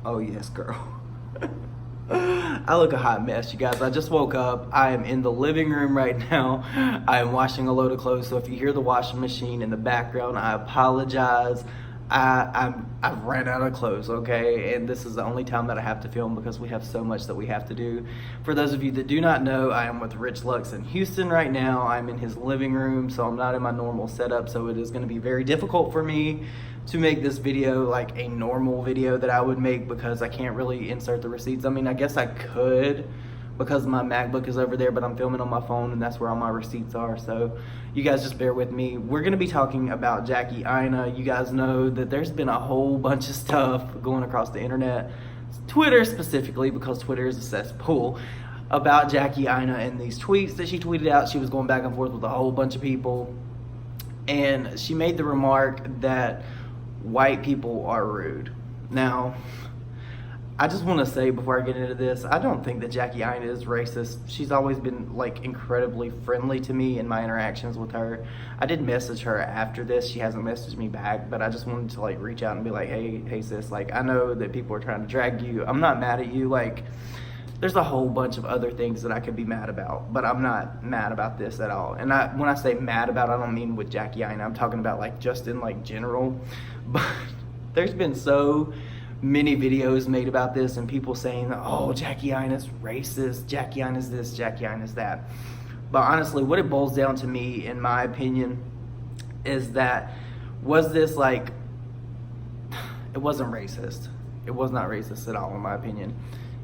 Oh yes, girl. I look a hot mess, you guys. I just woke up. I am in the living room right now. I am washing a load of clothes, so if you hear the washing machine in the background, I apologize. I've ran out of clothes, okay? And this is the only time that I have to film because we have so much that we have to do. For those of you that do not know, I am with Rich Luxe in Houston right now. I'm in his living room, so I'm not in my normal setup, so it is going to be very difficult for me to make this video like a normal video that I would make because I can't really insert the receipts. I mean, I guess I could because my MacBook is over there, but I'm filming on my phone and that's where all my receipts are. So you guys just bear with me. We're gonna be talking about Jackie Aina. You guys know that there's been a whole bunch of stuff going across the internet, Twitter specifically, because Twitter is a cesspool, about Jackie Aina and these tweets that she tweeted out. She was going back and forth with a whole bunch of people, and she made the remark that white people are rude. Now, I just want to say before I get into this, I don't think that Jackie Aina is racist. She's always been like incredibly friendly to me in my interactions with her. I did message her after this. She hasn't messaged me back, but I just wanted to like reach out and be like, hey sis, like I know that people are trying to drag you. I'm not mad at you. Like there's a whole bunch of other things that I could be mad about, but I'm not mad about this at all. And when I say mad about, I don't mean with Jackie Aina. I'm talking about like just in like general. But there's been so many videos made about this and people saying, oh, Jackie Aina's racist, Jackie Aina's this, Jackie Aina's that. But honestly, what it boils down to me, in my opinion, is that was this like, it wasn't racist. It was not racist at all, in my opinion.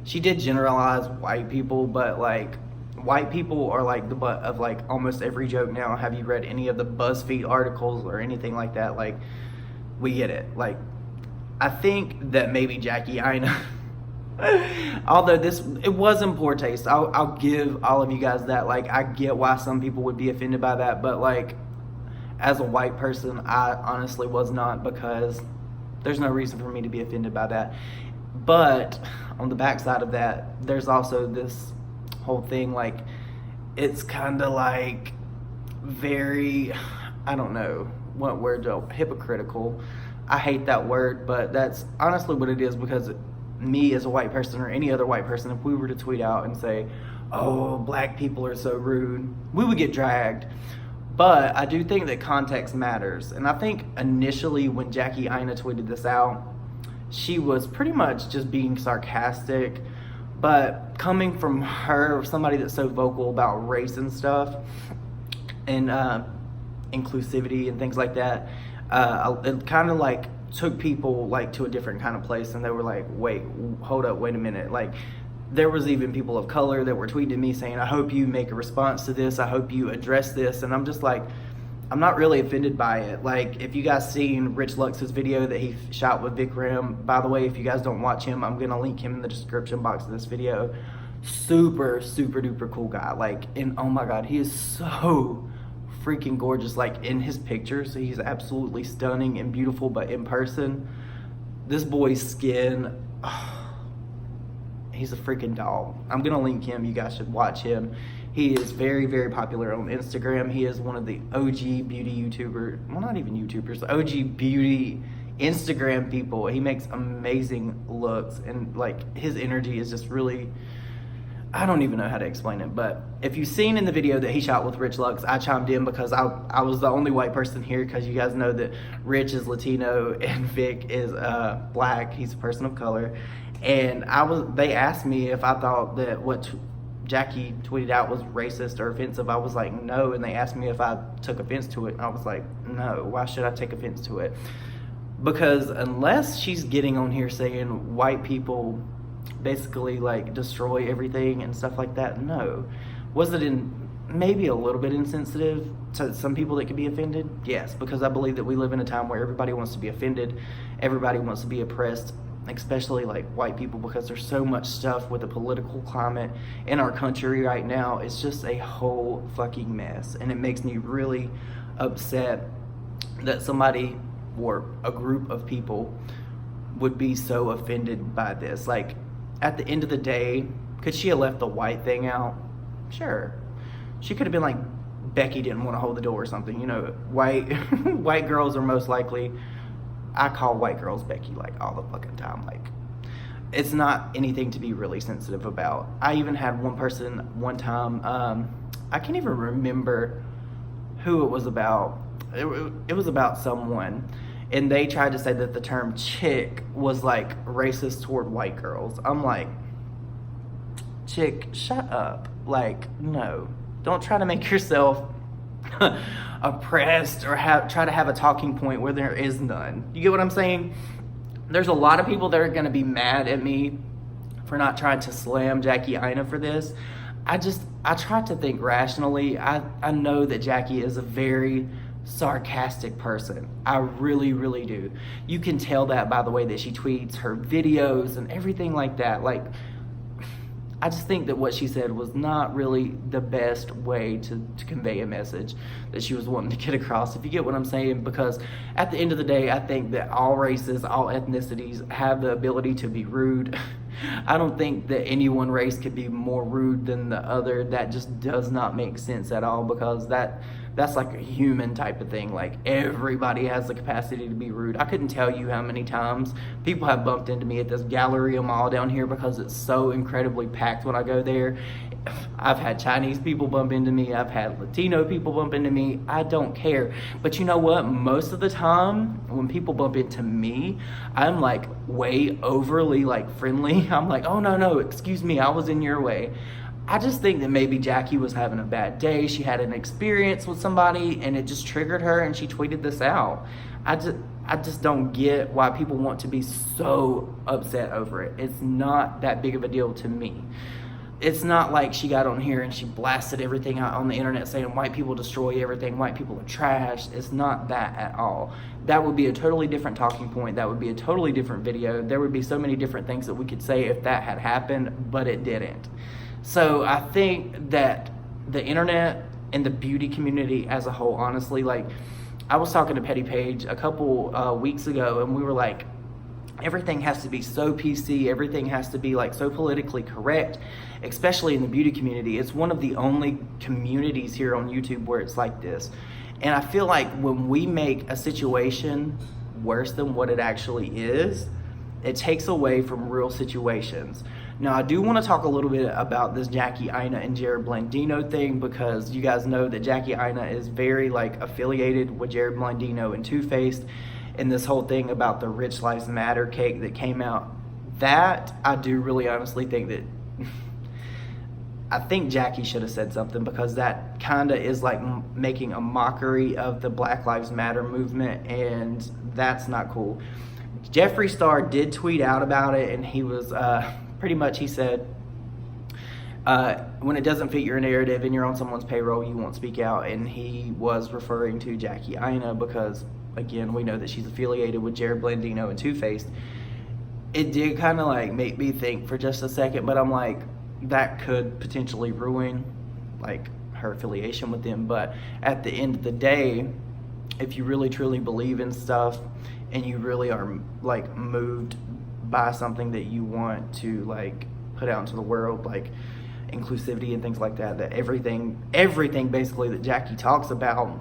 She did generalize white people, but like white people are like the butt of like almost every joke now. Have you read any of the BuzzFeed articles or anything like that? Like, we get it. Like, I think that maybe Jackie Aina, although it was in poor taste, I'll give all of you guys that. Like, I get why some people would be offended by that, but like, as a white person, I honestly was not, because there's no reason for me to be offended by that. But on the backside of that, there's also this whole thing, like, it's kind of like very, I don't know what word, hypocritical. I hate that word, but that's honestly what it is, because me as a white person or any other white person, if we were to tweet out and say, oh, black people are so rude, we would get dragged. But I do think that context matters. And I think initially when Jackie Aina tweeted this out, she was pretty much just being sarcastic. But coming from her, somebody that's so vocal about race and stuff, and inclusivity and things like that, it kind of like took people like to a different kind of place, and they were like, wait, hold up, wait a minute. Like, there was even people of color that were tweeting me saying, I hope you make a response to this, I hope you address this. And I'm just like, I'm not really offended by it. Like, if you guys seen Rich Luxe's video that he shot with Vikram, by the way, if you guys don't watch him, I'm gonna link him in the description box of this video. Super duper cool guy. Like, and oh my god, he is so freaking gorgeous. Like, in his pictures, he's absolutely stunning and beautiful, but in person, this boy's skin, he's a freaking doll. I'm gonna link him. You guys should watch him. He is very popular on Instagram. He is one of the OG beauty YouTubers, well, not even YouTubers, OG beauty Instagram people. He makes amazing looks, and like his energy is just really, I don't even know how to explain it. But if you've seen in the video that he shot with Rich Luxe, I chimed in because I was the only white person here, because you guys know that Rich is Latino and Vic is black. He's a person of color. And they asked me if I thought that what Jackie tweeted out was racist or offensive. I was like, no. And they asked me if I took offense to it, and I was like, no. Why should I take offense to it? Because unless she's getting on here saying white people basically like destroy everything and stuff like that, no. Was it maybe a little bit insensitive to some people that could be offended? Yes, because I believe that we live in a time where everybody wants to be offended, everybody wants to be oppressed, especially like white people, because there's so much stuff with the political climate in our country right now. It's just a whole fucking mess, and it makes me really upset that somebody or a group of people would be so offended by this. Like, at the end of the day, could she have left the white thing out? Sure. She could have been like, Becky didn't want to hold the door or something. You know, white girls are most likely, I call white girls Becky like all the fucking time. Like, it's not anything to be really sensitive about. I even had one person one time, I can't even remember who it was about. It was about someone, and they tried to say that the term chick was like racist toward white girls. I'm like, chick, shut up. Like, no, don't try to make yourself oppressed or try to have a talking point where there is none. You get what I'm saying? There's a lot of people that are going to be mad at me for not trying to slam Jackie Aina for this. I try to think rationally. I know that Jackie is a very sarcastic person. I really, really do. You can tell that by the way that she tweets, her videos, and everything like that. Like, I just think that what she said was not really the best way to convey a message that she was wanting to get across, if you get what I'm saying. Because at the end of the day, I think that all races, all ethnicities have the ability to be rude. I don't think that any one race could be more rude than the other. That just does not make sense at all, because that's like a human type of thing. Like, everybody has the capacity to be rude. I couldn't tell you how many times people have bumped into me at this Galleria Mall down here because it's so incredibly packed when I go there. I've had Chinese people bump into me. I've had Latino people bump into me. I don't care. But you know what? Most of the time when people bump into me, I'm like way overly like friendly. I'm like, oh no, excuse me, I was in your way. I just think that maybe Jackie was having a bad day. She had an experience with somebody and it just triggered her and she tweeted this out. I just don't get why people want to be so upset over it. It's not that big of a deal to me. It's not like she got on here and she blasted everything out on the internet saying white people destroy everything, white people are trash. It's not that at all. That would be a totally different talking point. That would be a totally different video. There would be so many different things that we could say if that had happened, but it didn't. So I think that the internet and the beauty community as a whole, honestly, like, I was talking to Petty Page a couple weeks ago, and we were like, everything has to be so PC, everything has to be like so politically correct, especially in the beauty community. It's one of the only communities here on YouTube where it's like this. And I feel like when we make a situation worse than what it actually is, it takes away from real situations. Now, I do want to talk a little bit about this Jackie Aina and Jared Blandino thing, because you guys know that Jackie Aina is very like affiliated with Jared Blandino and Too Faced, and this whole thing about the Rich Lives Matter cake that came out. That I do really honestly think that I think Jackie should have said something, because that kind of is like making a mockery of the Black Lives Matter movement, and that's not cool. Jeffree Star did tweet out about it, and he was pretty much, he said, when it doesn't fit your narrative and you're on someone's payroll, you won't speak out. And he was referring to Jackie Aina because, again, we know that she's affiliated with Jared Blandino and Too Faced. It did kind of like make me think for just a second, but I'm like, that could potentially ruin like her affiliation with them. But at the end of the day, if you really truly believe in stuff and you really are like moved by something that you want to like put out into the world, like inclusivity and things like that, that everything basically that Jackie talks about,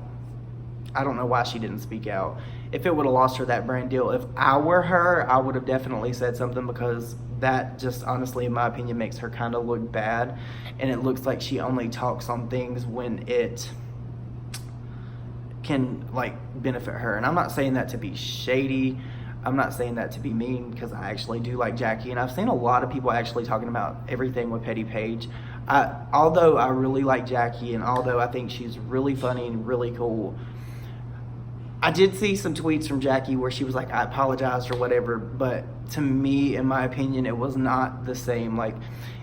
I don't know why she didn't speak out. If it would have lost her that brand deal, if I were her, I would have definitely said something, because that just honestly, in my opinion, makes her kind of look bad. And it looks like she only talks on things when it can like benefit her. And I'm not saying that to be shady. I'm not saying that to be mean, because I actually do like Jackie, and I've seen a lot of people actually talking about everything with Petty Page. Although I really like Jackie, and although I think she's really funny and really cool, I did see some tweets from Jackie where she was like, I apologized or whatever, but to me, in my opinion, it was not the same. Like,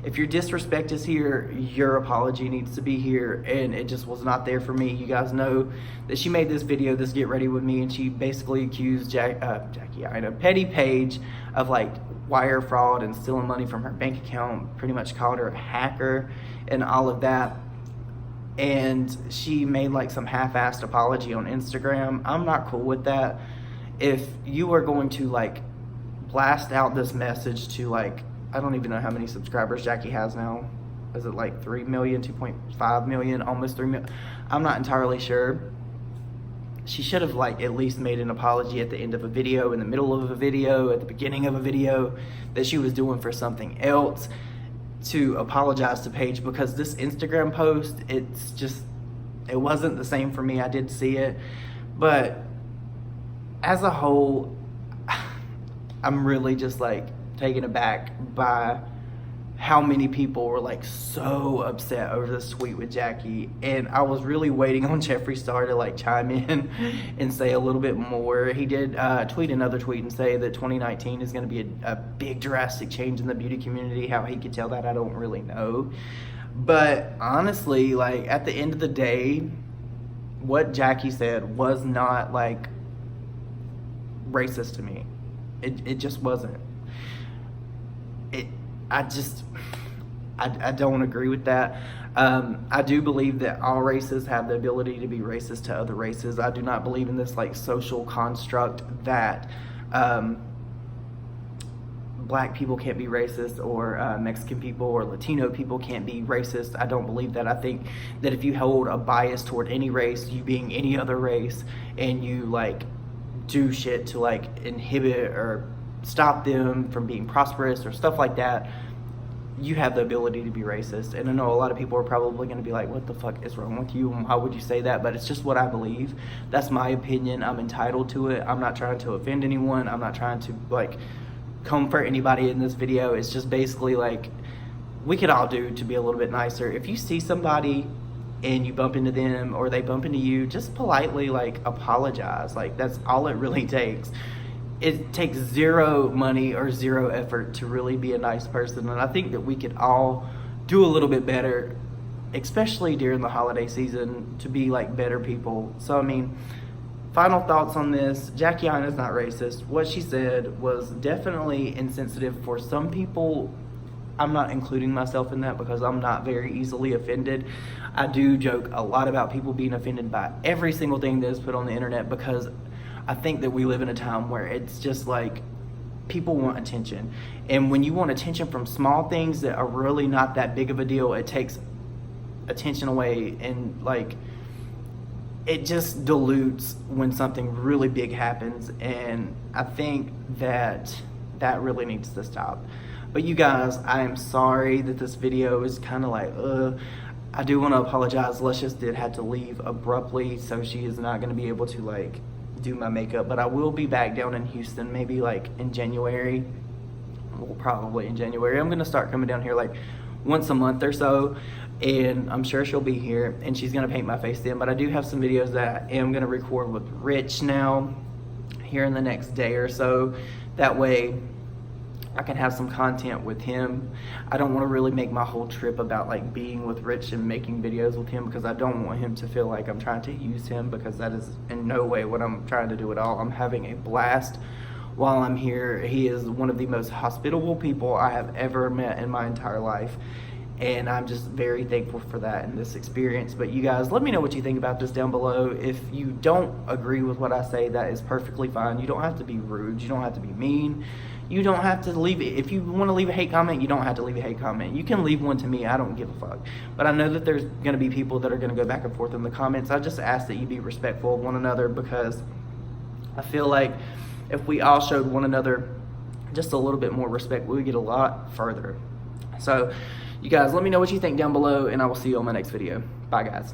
if your disrespect is here, your apology needs to be here, and it just was not there for me. You guys know that she made this video, this Get Ready With Me, and she basically accused Jackie Aina, Petty Page, of like wire fraud and stealing money from her bank account, pretty much called her a hacker and all of that. And she made like some half-assed apology on Instagram. I'm not cool with that. If you are going to like blast out this message to like, I don't even know how many subscribers Jackie has now. Is it like 3 million, 2.5 million, almost 3 million? I'm not entirely sure. she should have like at least made an apology at the end of a video, in the middle of a video, at the beginning of a video that she was doing for something else, to apologize to Paige, because this Instagram post, it wasn't the same for me. I did see it, but as a whole, I'm really just like taken aback by how many people were like so upset over this tweet with Jackie. And I was really waiting on Jeffree Star to like chime in and say a little bit more. He did tweet another tweet and say that 2019 is going to be a big drastic change in the beauty community. How he could tell that, I don't really know. But honestly, like at the end of the day, what Jackie said was not like racist to me. It just wasn't. I don't agree with that. I do believe that all races have the ability to be racist to other races. I do not believe in this like social construct that black people can't be racist, or Mexican people or Latino people can't be racist. I don't believe that. I think that if you hold a bias toward any race, you being any other race, and you like do shit to like inhibit or stop them from being prosperous or stuff like that, you have the ability to be racist. And I know a lot of people are probably going to be like, what the fuck is wrong with you? Why would you say that? But it's just what I believe. That's my opinion. I'm entitled to it. I'm not trying to offend anyone. I'm not trying to like comfort anybody in this video. It's just basically like, we could all do to be a little bit nicer. If you see somebody and you bump into them or they bump into you, just politely like apologize. Like that's all it really takes. It takes zero money or zero effort to really be a nice person. And I think that we could all do a little bit better, especially during the holiday season, to be like better people. So, I mean, final thoughts on this. Jackie Aina is not racist. What she said was definitely insensitive for some people. I'm not including myself in that because I'm not very easily offended. I do joke a lot about people being offended by every single thing that is put on the internet, because I think that we live in a time where it's just like people want attention. And when you want attention from small things that are really not that big of a deal, it takes attention away, and like it just dilutes when something really big happens. And I think that that really needs to stop. But you guys, I am sorry that this video is kind of like, I do want to apologize. Luscious did have to leave abruptly, so she is not going to be able to like do my makeup, but I will be back down in Houston maybe like in January. Well, probably in January. I'm gonna start coming down here like once a month or so, and I'm sure she'll be here and she's gonna paint my face then. But I do have some videos that I am gonna record with Rich now here in the next day or so. That way I can have some content with him. I don't want to really make my whole trip about like being with Rich and making videos with him, because I don't want him to feel like I'm trying to use him, because that is in no way what I'm trying to do at all. I'm having a blast while I'm here. He is one of the most hospitable people I have ever met in my entire life, and I'm just very thankful for that in this experience. But you guys, let me know what you think about this down below. If you don't agree with what I say, that is perfectly fine. You don't have to be rude. You don't have to be mean. You don't have to leave it. If you want to leave a hate comment, you don't have to leave a hate comment. You can leave one to me. I don't give a fuck. But I know that there's going to be people that are going to go back and forth in the comments. I just ask that you be respectful of one another, because I feel like if we all showed one another just a little bit more respect, we would get a lot further. So, you guys, let me know what you think down below, and I will see you on my next video. Bye, guys.